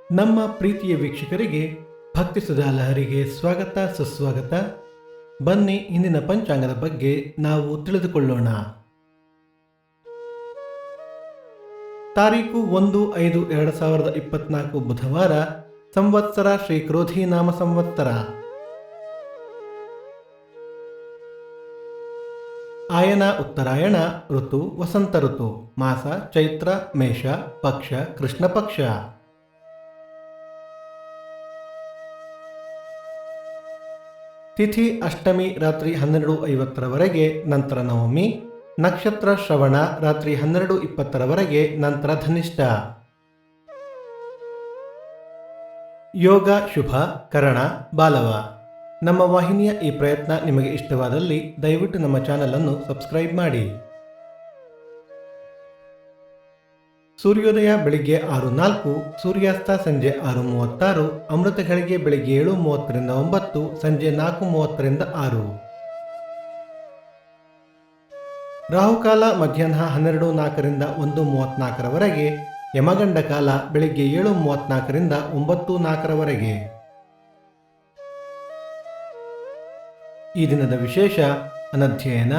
ನಮ್ಮ ಪ್ರೀತಿಯ ವೀಕ್ಷಕರಿಗೆ ಭಕ್ತಿ ಸುಧಾ ಲಹರಿಗೆ ಸ್ವಾಗತ ಸುಸ್ವಾಗತ. ಬನ್ನಿ ಇಂದಿನ ಪಂಚಾಂಗದ ಬಗ್ಗೆ ನಾವು ತಿಳಿದುಕೊಳ್ಳೋಣ. ತಾರೀಕು 1/5/2024 ಬುಧವಾರ, ಸಂವತ್ಸರ ಶ್ರೀ ಕ್ರೋಧಿ ನಾಮ ಸಂವತ್ಸರ. ಆಯನ ಉತ್ತರಾಯಣ, ಋತು ವಸಂತ ಋತು, ಮಾಸ ಚೈತ್ರ, ಮೇಷ, ಪಕ್ಷ ಕೃಷ್ಣ ಪಕ್ಷ. ತಿಥಿ ಅಷ್ಟಮಿ ರಾತ್ರಿ 12:50 ನಂತರ ನವಮಿ. ನಕ್ಷತ್ರ ಶ್ರವಣ ರಾತ್ರಿ 12:20 ನಂತರ ಧನಿಷ್ಠ. ಯೋಗ ಶುಭ, ಕರಣ ಬಾಲವ. ನಮ್ಮ ವಾಹಿನಿಯ ಈ ಪ್ರಯತ್ನ ನಿಮಗೆ ಇಷ್ಟವಾದಲ್ಲಿ ದಯವಿಟ್ಟು ನಮ್ಮ ಚಾನಲ್ ಅನ್ನು ಸಬ್ಸ್ಕ್ರೈಬ್ ಮಾಡಿ. ಸೂರ್ಯೋದಯ ಬೆಳಿಗ್ಗೆ 6:04, ಸೂರ್ಯಾಸ್ತ ಸಂಜೆ 6:36, ಅಮೃತ ಘಳಿಗೆ ಬೆಳಿಗ್ಗೆ 7:30 9, ಸಂಜೆ 4:30 6. ರಾಹುಕಾಲ ಮಧ್ಯಾಹ್ನ 12:04 1:34, ಯಮಗಂಡ ಕಾಲ ಬೆಳಿಗ್ಗೆ 7:34 9:04. ಈ ದಿನದ ವಿಶೇಷ: ಅನಧ್ಯಯನ,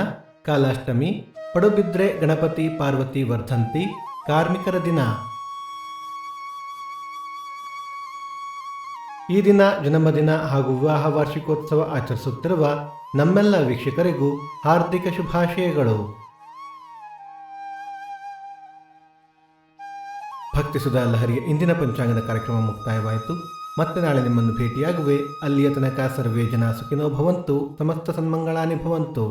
ಕಾಲಾಷ್ಟಮಿ, ಪಡುಬಿದ್ರೆ ಗಣಪತಿ ಪಾರ್ವತಿ ವರ್ಧಂತಿ, ಕಾರ್ಮಿಕರ ದಿನ. ಈ ದಿನ ಜನ್ಮದಿನ ಹಾಗೂ ವಿವಾಹ ವಾರ್ಷಿಕೋತ್ಸವ ಆಚರಿಸುತ್ತಿರುವ ನಮ್ಮೆಲ್ಲ ವೀಕ್ಷಕರಿಗೂ ಹಾರ್ದಿಕ ಶುಭಾಶಯಗಳು. ಭಕ್ತಿ ಸುಧಾ ಲಹರಿಯ ಇಂದಿನ ಪಂಚಾಂಗದ ಕಾರ್ಯಕ್ರಮ ಮುಕ್ತಾಯವಾಯಿತು. ಮತ್ತೆ ನಾಳೆ ನಿಮ್ಮನ್ನು ಭೇಟಿಯಾಗುವೆ. ಅಲ್ಲಿಯ ತನಕ ಸರ್ವೇ ಜನ ಸುಖಿನೋ ಭವಂತು, ಸಮಸ್ತ ಸನ್ಮಂಗಳಾನಿ ಭವಂತು.